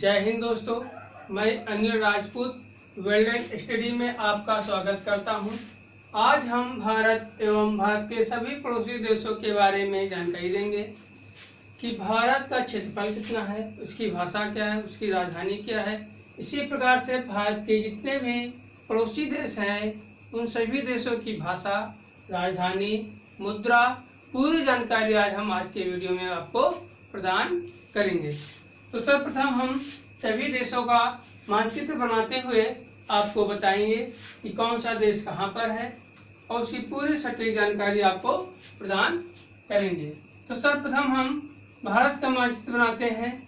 जय हिंद दोस्तों, मैं Anil Rajput world and study में आपका स्वागत करता हूं। आज हम भारत एवं भारत के सभी पड़ोसी देशों के बारे में जानकारी देंगे कि भारत का क्षेत्रफल कितना है, उसकी भाषा क्या है, उसकी राजधानी क्या है। इसी प्रकार से भारत के जितने भी पड़ोसी देश हैं उन सभी देशों की भाषा, राजधानी, मुद्रा, पूरी जानकारी आज के वीडियो में आपको प्रदान करेंगे। तो सर्वप्रथम हम सभी देशों का मानचित्र बनाते हुए आपको बताएंगे कि कौन सा देश कहाँ पर है और उसकी पूरी सटीक जानकारी आपको प्रदान करेंगे। तो सर्वप्रथम हम भारत का मानचित्र बनाते हैं।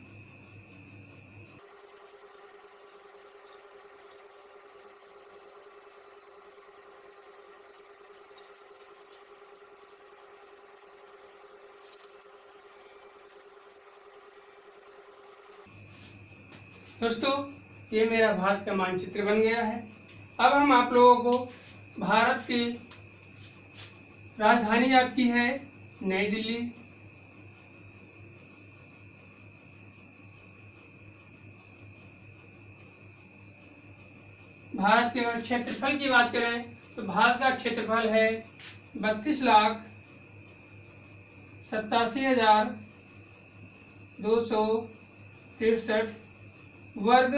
दोस्तों, ये मेरा भारत का मानचित्र बन गया है। अब हम आप लोगों को भारत की राजधानी आपकी है नई दिल्ली। भारत के अगर क्षेत्रफल की बात करें तो भारत का क्षेत्रफल है 32,87,263 वर्ग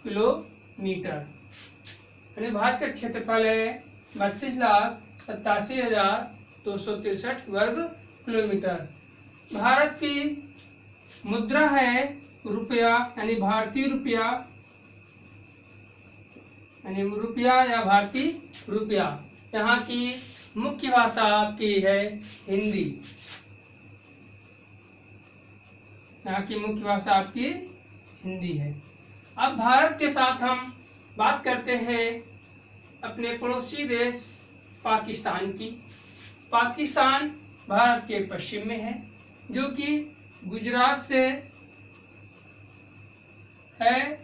किलोमीटर। यानी भारत का क्षेत्रफल है 32,87,263 वर्ग किलोमीटर। भारत की मुद्रा है रुपया, यानी भारतीय रुपया, यानी रुपया या भारतीय रुपया। यहाँ की मुख्य भाषा आपकी है हिंदी। यहाँ की मुख्य भाषा आपकी हिंदी है। अब भारत के साथ हम बात करते हैं अपने पड़ोसी देश पाकिस्तान की। पाकिस्तान भारत के पश्चिम में है, जो कि गुजरात से है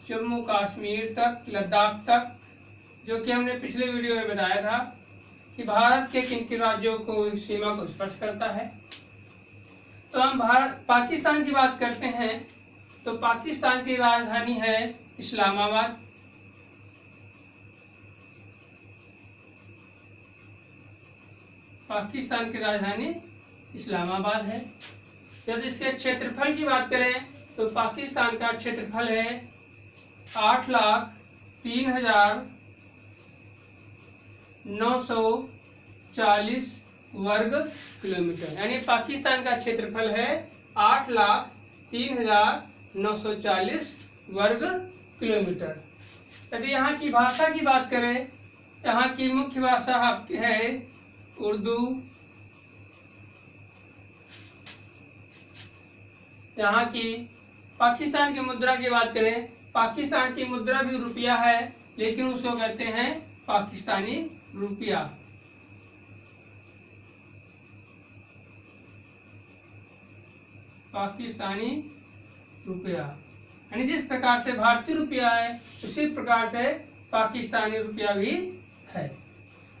जम्मू कश्मीर तक, लद्दाख तक, जो कि हमने पिछले वीडियो में बताया था कि भारत के किन किन राज्यों को सीमा को स्पर्श करता है। तो हम पाकिस्तान की बात करते हैं तो पाकिस्तान की राजधानी है इस्लामाबाद। पाकिस्तान की राजधानी इस्लामाबाद है। यदि इसके क्षेत्रफल की बात करें तो पाकिस्तान का क्षेत्रफल है 8,03,940 वर्ग किलोमीटर। यानी पाकिस्तान का क्षेत्रफल है 8,03,940 वर्ग किलोमीटर। यदि यहाँ की भाषा की बात करें, यहाँ की मुख्य भाषा आपकी है उर्दू। यहाँ की पाकिस्तान की मुद्रा की बात करें, पाकिस्तान की मुद्रा भी रुपया है, लेकिन उसको कहते हैं पाकिस्तानी रुपया। पाकिस्तानी रुपया, यानी जिस प्रकार से भारतीय रुपया है उसी प्रकार से पाकिस्तानी रुपया भी है।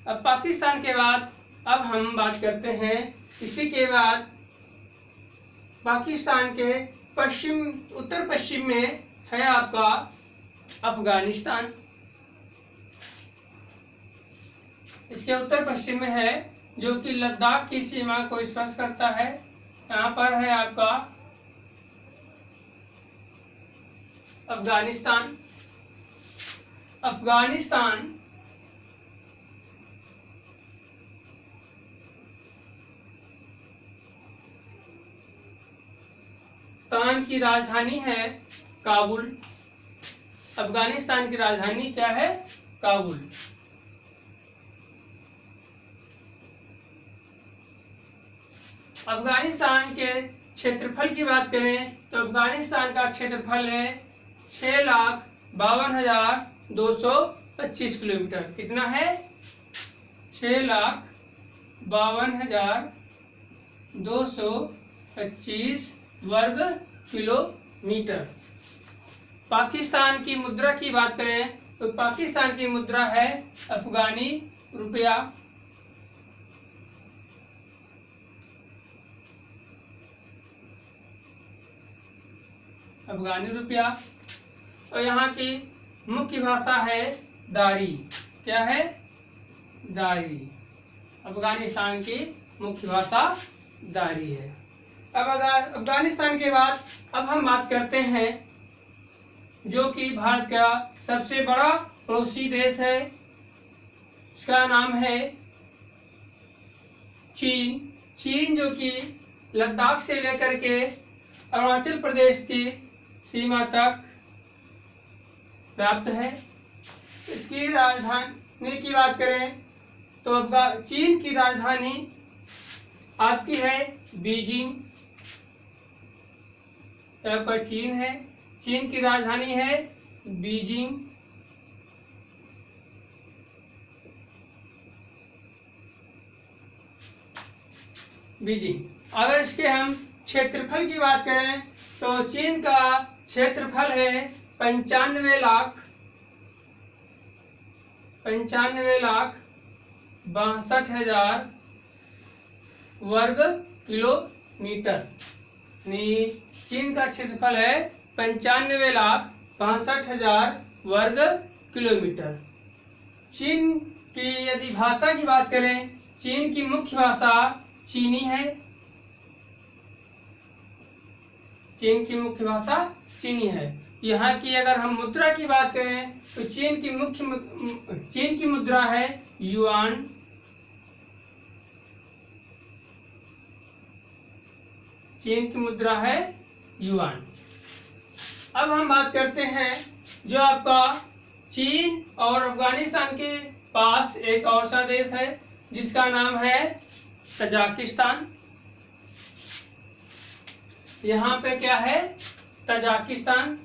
अब पाकिस्तान के बाद अब हम बात करते हैं, इसी के बाद पाकिस्तान के उत्तर पश्चिम में है आपका अफगानिस्तान। इसके उत्तर पश्चिम में है, जो कि लद्दाख की सीमा को स्पर्श करता है। यहाँ पर है आपका अफगानिस्तान। अफगानिस्तान की राजधानी है काबुल। अफगानिस्तान की राजधानी क्या है? काबुल। अफगानिस्तान के क्षेत्रफल की बात करें तो अफगानिस्तान का क्षेत्रफल है 6,52,225 किलोमीटर। कितना है? 6,52,225 वर्ग किलोमीटर। पाकिस्तान की मुद्रा की बात करें तो पाकिस्तान की मुद्रा है अफगानी रुपया। अफगानी रुपया। और यहाँ की मुख्य भाषा है दारी। क्या है? दारी। अफगानिस्तान की मुख्य भाषा दारी है। अब अफगानिस्तान के बाद अब हम बात करते हैं जो कि भारत का सबसे बड़ा पड़ोसी देश है, इसका नाम है चीन। चीन जो कि लद्दाख से लेकर के अरुणाचल प्रदेश की सीमा तक व्याप्त है। इसकी राजधानी की बात करें तो चीन की राजधानी आपकी है बीजिंग। यहाँ पर चीन है, चीन की राजधानी है बीजिंग। बीजिंग। अगर इसके हम क्षेत्रफल की बात करें तो चीन का क्षेत्रफल है 95,62,000 वर्ग किलोमीटर। चीन का क्षेत्रफल है 95,62,000 वर्ग किलोमीटर। चीन की यदि भाषा की बात करें, चीन की मुख्य भाषा चीनी है। चीन की मुख्य भाषा चीनी है। यहाँ की अगर हम मुद्रा की बात करें तो चीन की मुद्रा है युआन। चीन की मुद्रा है युआन। अब हम बात करते हैं जो आपका चीन और अफगानिस्तान के पास एक और सा देश है जिसका नाम है तजाकिस्तान। यहाँ पे क्या है? तजाकिस्तान।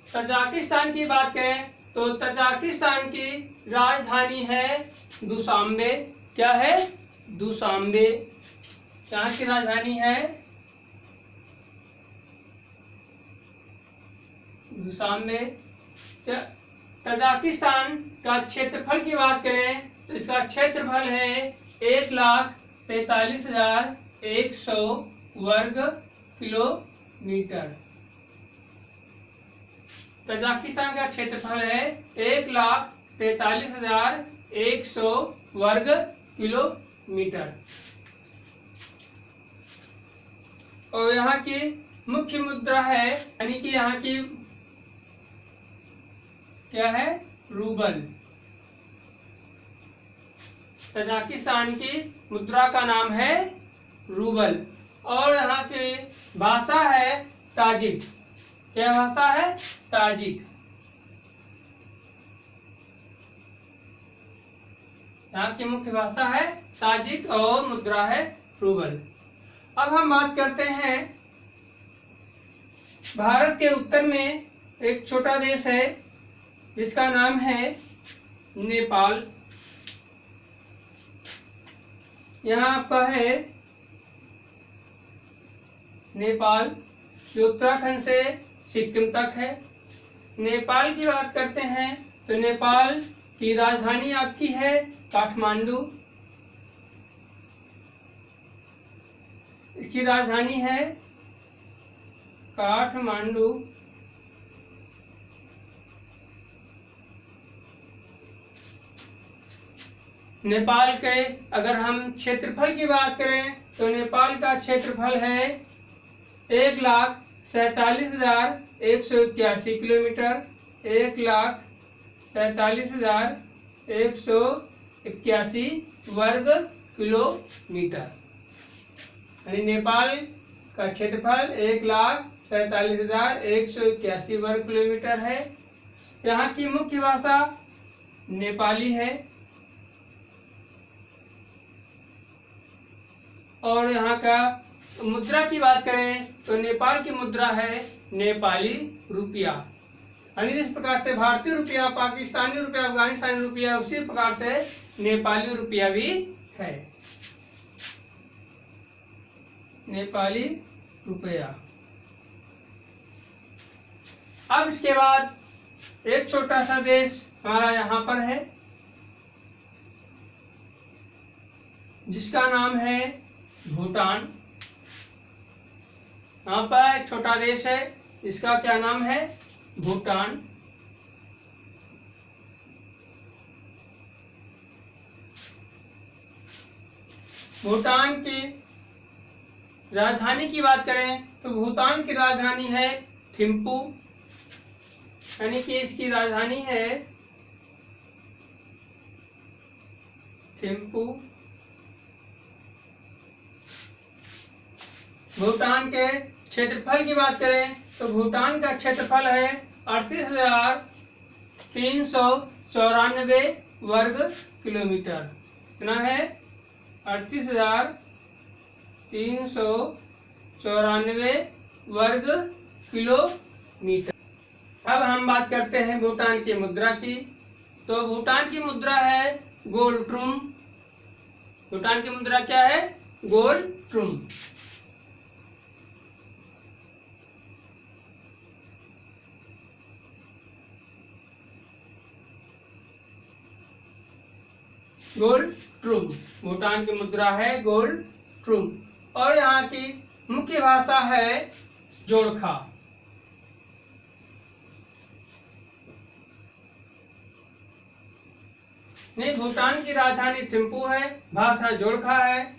तजाकिस्तान की बात करें तो तजाकिस्तान की राजधानी है दुशांबे। क्या है? दुशांबे। यहाँ की राजधानी है दुशांबे। तजाकिस्तान का क्षेत्रफल की बात करें तो इसका क्षेत्रफल है 1,43,100 वर्ग किलोमीटर। तजाकिस्तान का क्षेत्रफल है 1,43,100 वर्ग किलोमीटर। और यहाँ की मुख्य मुद्रा है, यानी कि यहाँ की क्या है? रूबल। तजाकिस्तान की मुद्रा का नाम है रूबल। और यहाँ की भाषा है ताजिक। क्या भाषा है? ताजिक। यहाँ की मुख्य भाषा है ताजिक और मुद्रा है रूबल। अब हम बात करते हैं भारत के उत्तर में एक छोटा देश है जिसका नाम है नेपाल। यहाँ आपका है नेपाल जो उत्तराखंड से सिक्किम तक है। नेपाल की बात करते हैं तो नेपाल की राजधानी आपकी है काठमांडू। इसकी राजधानी है काठमांडू। नेपाल के अगर हम क्षेत्रफल की बात करें तो नेपाल का क्षेत्रफल है 1,47,181 किलोमीटर। 1,47,181 वर्ग किलोमीटर। यानी नेपाल का क्षेत्रफल 1,47,181 वर्ग किलोमीटर है। यहाँ की मुख्य भाषा नेपाली है। और यहाँ का मुद्रा की बात करें तो नेपाल की मुद्रा है नेपाली रुपया। यानी जिस प्रकार से भारतीय रुपया, पाकिस्तानी रुपया, अफगानिस्तानी रुपया, उसी प्रकार से नेपाली रुपया भी है। नेपाली रुपया। अब इसके बाद एक छोटा सा देश हमारा यहाँ पर है जिसका नाम है भूटान। यहाँ पर एक छोटा देश है, इसका क्या नाम है? भूटान। भूटान की राजधानी की बात करें तो भूटान की राजधानी है थिम्पू, यानी कि इसकी राजधानी है थिम्पू। भूटान के क्षेत्रफल की बात करें तो भूटान का क्षेत्रफल है 38,394 वर्ग किलोमीटर। कितना है? 38,394 वर्ग किलोमीटर। अब हम बात करते हैं भूटान की मुद्रा की। तो भूटान की मुद्रा है गोल्ड ट्रूम। भूटान की मुद्रा क्या है? गोल्ड ट्रूम। गोल्ड ट्रूम भूटान की मुद्रा है गोल्ड ट्रूम। और यहाँ की मुख्य भाषा है जोरखा। नहीं, भूटान की राजधानी थिम्पू है, भाषा जोरखा है,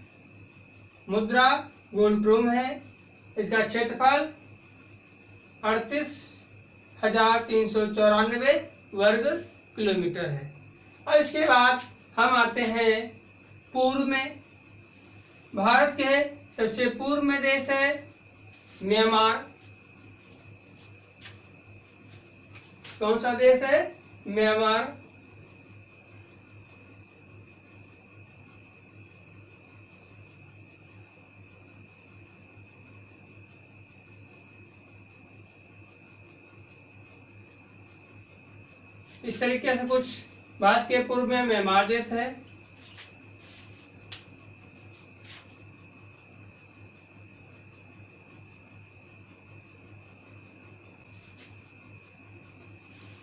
मुद्रा गोल्ड ट्रूम है, इसका क्षेत्रफल 38,394 वर्ग किलोमीटर है। और इसके बाद हम आते हैं पूर्व में। भारत के सबसे पूर्व में देश है म्यांमार। कौन सा देश है? म्यांमार। इस तरीके से कुछ भारत के पूर्व में म्यांमार देश है।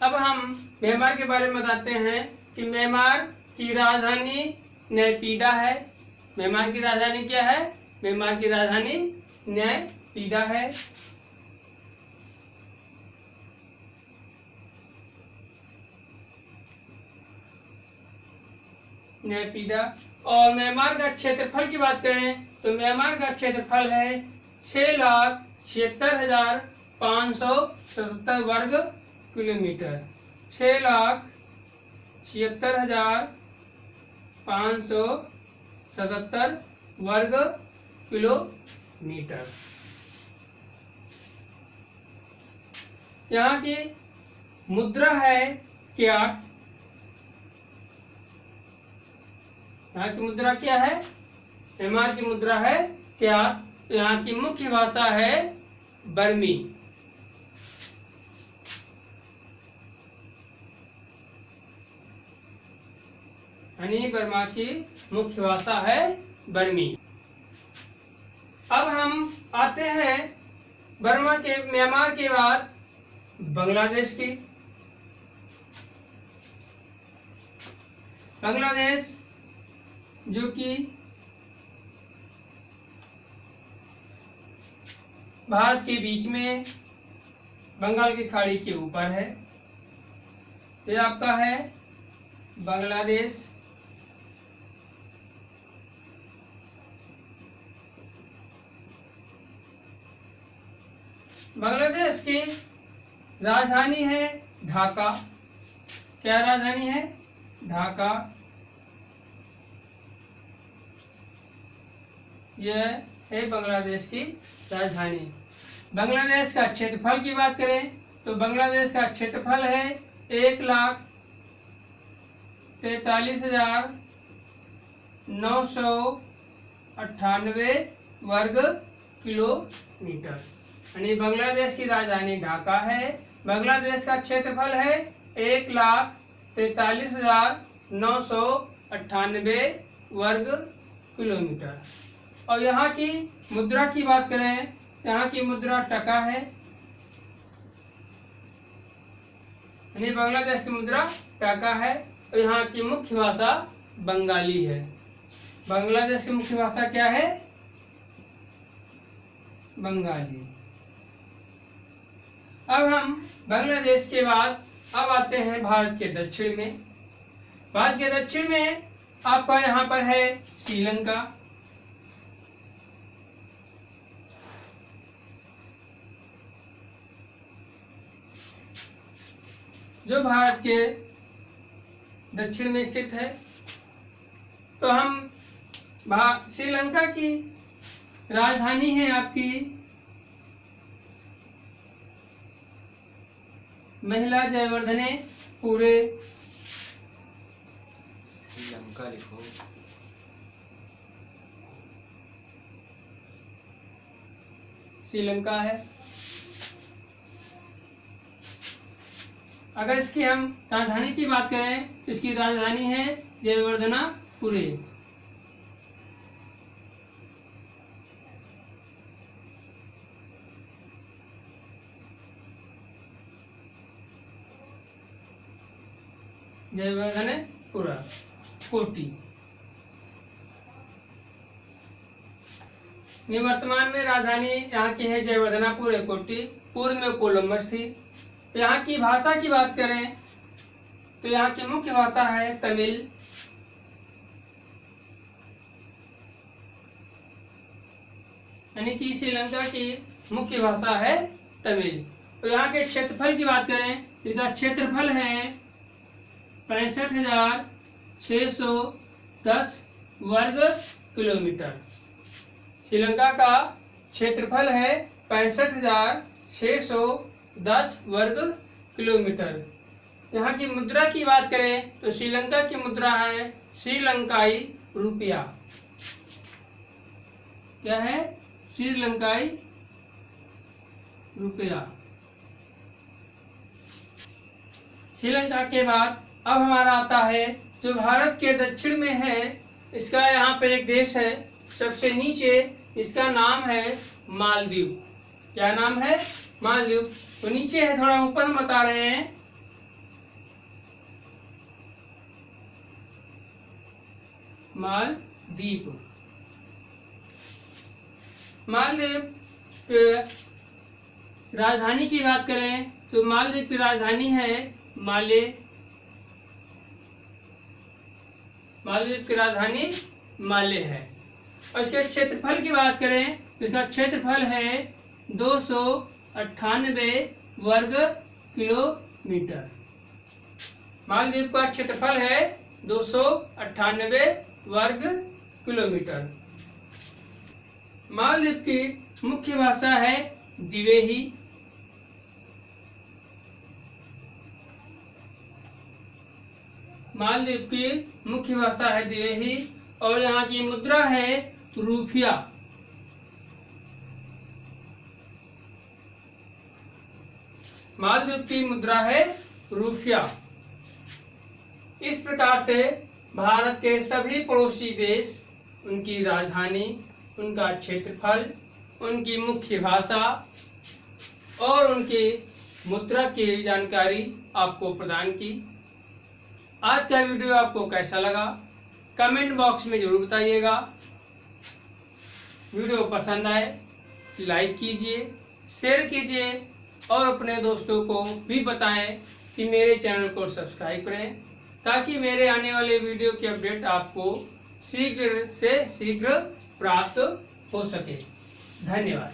अब हम म्यांमार के बारे में बताते हैं कि म्यांमार की राजधानी नयपीडा है। म्यांमार की राजधानी क्या है? म्यांमार की राजधानी नयपीडा है। नयपीडा। और म्यांमार का क्षेत्रफल की बात करें तो म्यांमार का क्षेत्रफल है 6,76,577 वर्ग किलोमीटर। 6,76,577 वर्ग किलोमीटर। यहाँ की मुद्रा है क्याट। यहाँ की मुद्रा क्या है? म्यांमार की मुद्रा है क्याट। यहाँ की मुख्य भाषा है बर्मी। यानी बर्मा की मुख्य भाषा है बर्मी। अब हम आते हैं म्यांमार के बाद बांग्लादेश की। बांग्लादेश जो कि भारत के बीच में बंगाल की खाड़ी के ऊपर है। ये आपका है बांग्लादेश। बांग्लादेश की राजधानी है ढाका। क्या राजधानी है? ढाका। यह है बांग्लादेश की राजधानी। बांग्लादेश का क्षेत्रफल की बात करें तो बांग्लादेश का क्षेत्रफल है 1,43,998 वर्ग किलोमीटर। यानी बांग्लादेश की राजधानी ढाका है। बांग्लादेश का क्षेत्रफल है 1,43,998 वर्ग किलोमीटर। और यहाँ की मुद्रा की बात करें, यहाँ की मुद्रा टका है। यानी बांग्लादेश की मुद्रा टका है। और यहाँ की मुख्य भाषा बंगाली है। बांग्लादेश की मुख्य भाषा क्या है? बंगाली। अब हम बांग्लादेश के बाद अब आते हैं भारत के दक्षिण में। भारत के दक्षिण में आपका यहाँ पर है श्रीलंका, जो भारत के दक्षिण में स्थित है। तो हम श्रीलंका की राजधानी है आपकी महिला जयवर्धने पूरे। श्रीलंका लिखो। श्रीलंका है। अगर इसकी हम राजधानी की बात करें तो इसकी राजधानी है जयवर्धनापुरे। जयवर्धनेपुरा कोटी। वर्तमान में राजधानी यहाँ की है जयवर्धनापुर कोटी। पूर्व में कोलंबस थी। यहाँ की भाषा की बात करें तो यहाँ की मुख्य भाषा है तमिल। यानी कि श्रीलंका की मुख्य भाषा है तमिल। तो यहाँ के क्षेत्रफल की बात करें, इसका क्षेत्रफल है 65,610 वर्ग किलोमीटर। श्रीलंका का क्षेत्रफल है 65,610 वर्ग किलोमीटर। यहाँ की मुद्रा की बात करें तो श्रीलंका की मुद्रा है श्रीलंकाई रुपया। क्या है? श्रीलंकाई रुपया। श्रीलंका के बाद अब हमारा आता है जो भारत के दक्षिण में है। इसका यहाँ पे एक देश है सबसे नीचे, इसका नाम है मालदीव। क्या नाम है? मालदीव। तो नीचे है, थोड़ा ऊपर हम बता रहे हैं। मालदीव। मालदीव के राजधानी की बात करें तो मालदीव की राजधानी है माले। मालदीव की राजधानी माले है। और इसके क्षेत्रफल की बात करें तो इसका क्षेत्रफल है 298 वर्ग किलोमीटर। मालदीव का क्षेत्रफल है 298 वर्ग किलोमीटर। मालदीव की मुख्य भाषा है दिवेही। मालदीव की मुख्य भाषा है दिवेही और यहाँ की मुद्रा है रूपिया। मालदीव की मुद्रा है रूपिया। इस प्रकार से भारत के सभी पड़ोसी देश, उनकी राजधानी, उनका क्षेत्रफल, उनकी मुख्य भाषा और उनकी मुद्रा की जानकारी आपको प्रदान की। आज का वीडियो आपको कैसा लगा कमेंट बॉक्स में जरूर बताइएगा। वीडियो पसंद आए लाइक कीजिए, शेयर कीजिए और अपने दोस्तों को भी बताएं कि मेरे चैनल को सब्सक्राइब करें ताकि मेरे आने वाले वीडियो की अपडेट आपको शीघ्र से शीघ्र प्राप्त हो सके। धन्यवाद।